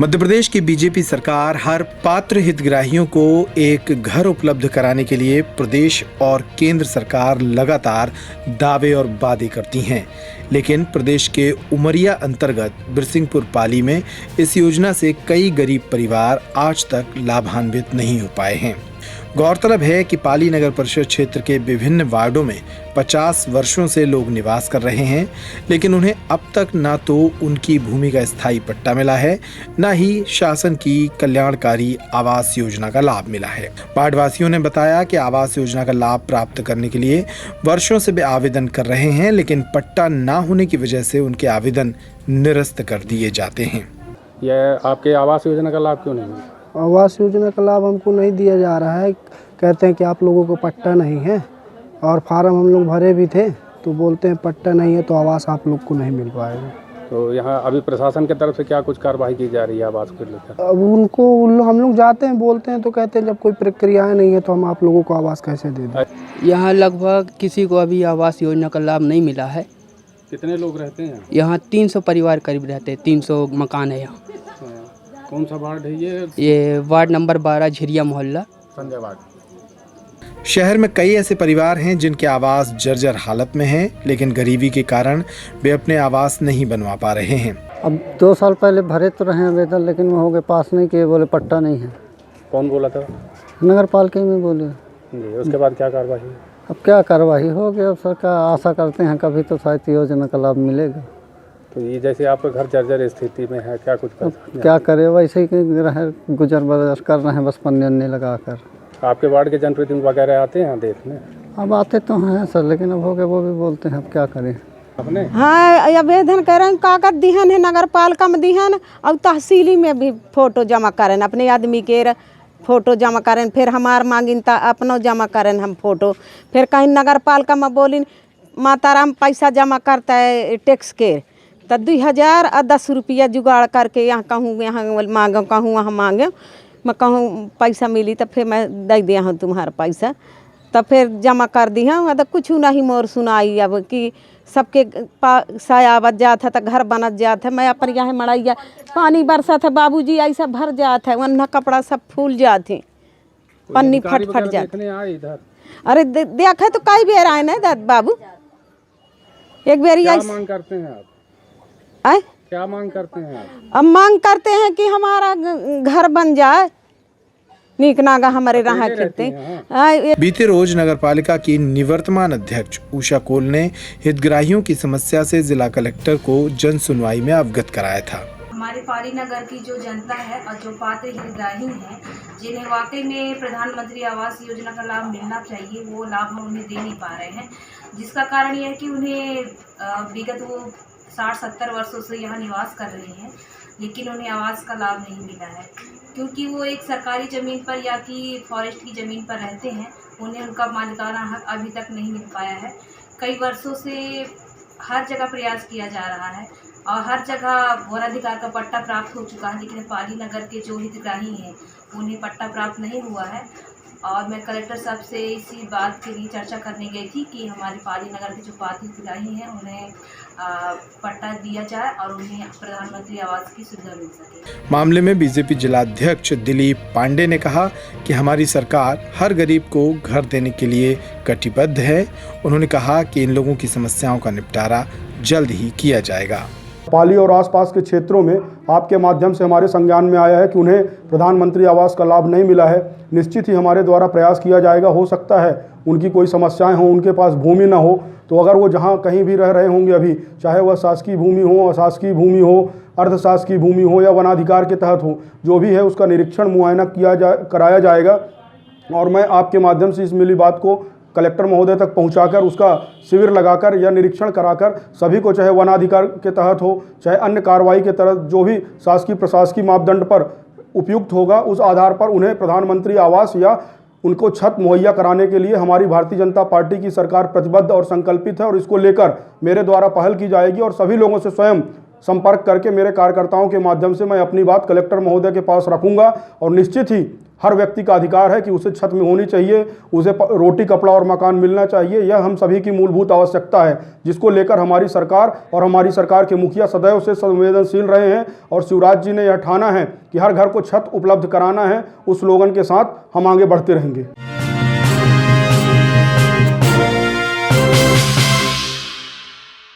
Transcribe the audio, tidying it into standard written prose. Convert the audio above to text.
मध्य प्रदेश की बीजेपी सरकार हर पात्र हितग्राहियों को एक घर उपलब्ध कराने के लिए प्रदेश और केंद्र सरकार लगातार दावे और वादे करती हैं, लेकिन प्रदेश के उमरिया अंतर्गत बिरसिंहपुर पाली में इस योजना से कई गरीब परिवार आज तक लाभान्वित नहीं हो पाए हैं। गौरतलब है कि पाली नगर परिषद क्षेत्र के विभिन्न वार्डों में 50 वर्षों से लोग निवास कर रहे हैं, लेकिन उन्हें अब तक ना तो उनकी भूमि का स्थायी पट्टा मिला है, ना ही शासन की कल्याणकारी आवास योजना का लाभ मिला है। वार्डवासियों ने बताया कि आवास योजना का लाभ प्राप्त करने के लिए वर्षों से वे आवेदन कर रहे हैं, लेकिन पट्टा ना होने की वजह से उनके आवेदन निरस्त कर दिए जाते हैं। यह आपके आवास योजना का लाभ क्यों नहीं मिला? आवास योजना का लाभ हमको नहीं दिया जा रहा है। कहते हैं कि आप लोगों को पट्टा नहीं है, और फार्म हम लोग भरे भी थे तो बोलते हैं पट्टा नहीं है तो आवास आप लोग को नहीं मिल पाएगा। तो यहाँ अभी प्रशासन की तरफ से क्या कुछ कार्रवाई की जा रही है आवास को लेकर? अब हम लोग जाते हैं, बोलते हैं तो कहते हैं जब कोई प्रक्रियाएं नहीं है तो हम आप लोगों को आवास कैसे दे दें। यहाँ लगभग किसी को अभी आवास योजना का लाभ नहीं मिला है। कितने लोग रहते हैं यहाँ 300 परिवार करीब रहते हैं, 300 मकान है यहाँ। कौन सा वार्ड है ये वार्ड नंबर 12 झिरिया मोहल्ला संजय वार्ड। शहर में कई ऐसे परिवार हैं जिनके आवास जर्जर हालत में हैं, लेकिन गरीबी के कारण वे अपने आवास नहीं बनवा पा रहे हैं। अब 2 साल पहले भरे तो रहे आवेदन, लेकिन वो हो गए पास नहीं किए, बोले पट्टा नहीं है। कौन बोला था? नगर पालिका में बोले जी। उसके बाद क्या कार्रवाई हुई? अब क्या कार्रवाई होगी, अब सरकार आशा करते हैं कभी तो शायद योजना का लाभ मिलेगा। तो ये जैसे आपका घर जर्जर स्थिति में है, क्या कुछ कर सकते हैं? क्या करे, वैसे ही रहे, गुजर बसर कर रहे हैं बस पन्ने लगा कर। आपके वार्ड के जनप्रतिनिधि वगैरह आते हैं यहाँ देखने? अब आते तो हैं सर, लेकिन अब हो गए वो भी बोलते हैं अब क्या करें। अपने हाँ आवेदन करें, कागज दिहन है नगर पालिका में दिहन और तहसीली में भी फोटो जमा करें, अपने आदमी के फोटो जमा करें, फिर हमार मांगिन ता अपनो जमा करें हम फोटो, फिर कहीं नगर पालिका में बोलिन माताराम पैसा जमा करता है टैक्स के, तो 2000 और 10 रुपया जुगाड़ करके यहाँ मांगो, कहूँ वहाँ मांगे, मैं कहूँ पैसा मिली तो फिर मैं दे दिया हूँ तुम्हारा पैसा, तब फिर जमा कर दी हूँ। तो कुछ नहीं मोर सुनाई अब कि सबके साया बच जाता है तो घर बनत जाता है। मैं अपन यहाँ मड़ैया पानी बरसा था बाबूजी, ऐसा भर जाता है, वरना कपड़ा सब फूल जाते, पन्नी फट जाती। अरे देखा तो कई बेर आए ना दाद बाबू, एक बेर क्या मांग करते हैं आप? आए क्या मांग करते हैं आप? अब मांग करते हैं कि हमारा घर बन जाए, नीक नागा हमारे राह करते। बीते रोज नगरपालिका की निवर्तमान अध्यक्ष उषा कोल ने हितग्राहियों की समस्या से जिला कलेक्टर को जन सुनवाई में अवगत कराया था। हमारे पाली नगर की जो जनता है और जो पात्र हितग्राही हैं, जिन्हें वाकई में प्रधानमंत्री आवास योजना का लाभ मिलना चाहिए, वो लाभ हम उन्हें दे नहीं पा रहे हैं, जिसका कारण यह है कि उन्हें विगत वो 60-70 वर्षों से यहाँ निवास कर रहे हैं, लेकिन उन्हें आवास का लाभ नहीं मिला है, क्योंकि वो एक सरकारी ज़मीन पर या कि फॉरेस्ट की ज़मीन पर रहते हैं। उन्हें उनका मालिकाना हक अभी तक नहीं मिल पाया है। कई वर्षों से हर जगह प्रयास किया जा रहा है और हर जगह वनाधिकार का पट्टा प्राप्त हो चुका है, लेकिन पाली नगर के जो हितग्राही हैं उन्हें पट्टा प्राप्त नहीं हुआ है। और मैं कलेक्टर साहब से इसी बात के लिए चर्चा करने गई थी कि हमारे पाली नगर के जो पात्र हितग्राही हैं उन्हें पट्टा दिया जाए और उन्हें प्रधानमंत्री आवास की सुविधा मिल सके। मामले में बीजेपी जिलाध्यक्ष दिलीप पांडे ने कहा कि हमारी सरकार हर गरीब को घर देने के लिए कटिबद्ध है। उन्होंने कहा कि इन लोगों की समस्याओं का निपटारा जल्द ही किया जाएगा। पाली और आसपास के क्षेत्रों में आपके माध्यम से हमारे संज्ञान में आया है कि उन्हें प्रधानमंत्री आवास का लाभ नहीं मिला है। निश्चित ही हमारे द्वारा प्रयास किया जाएगा। हो सकता है उनकी कोई समस्याएं हों, उनके पास भूमि ना हो, तो अगर वो जहां कहीं भी रह रहे होंगे अभी, चाहे वह शासकीय भूमि हो, अशासकीय भूमि हो, अर्धशासकीय भूमि हो या वनाधिकार के तहत हो, जो भी है उसका निरीक्षण मुआयना कराया जाएगा। और मैं आपके माध्यम से इस मिली बात को कलेक्टर महोदय तक पहुंचाकर उसका शिविर लगाकर या निरीक्षण कराकर सभी को, चाहे वनाधिकार के तहत हो चाहे अन्य कार्रवाई के तहत, जो भी शासकीय प्रशासकीय मापदंड पर उपयुक्त होगा उस आधार पर उन्हें प्रधानमंत्री आवास या उनको छत मुहैया कराने के लिए हमारी भारतीय जनता पार्टी की सरकार प्रतिबद्ध और संकल्पित है। और इसको लेकर मेरे द्वारा पहल की जाएगी और सभी लोगों से स्वयं संपर्क करके मेरे कार्यकर्ताओं के माध्यम से मैं अपनी बात कलेक्टर महोदय के पास रखूंगा और निश्चित ही हर व्यक्ति का अधिकार है कि उसे छत में होनी चाहिए, उसे रोटी कपड़ा और मकान मिलना चाहिए। यह हम सभी की मूलभूत आवश्यकता है, जिसको लेकर हमारी सरकार और हमारी सरकार के मुखिया सदैव से संवेदनशील रहे हैं। और शिवराज जी ने यह ठाना है कि हर घर को छत उपलब्ध कराना है। उस स्लोगन के साथ हम आगे बढ़ते रहेंगे।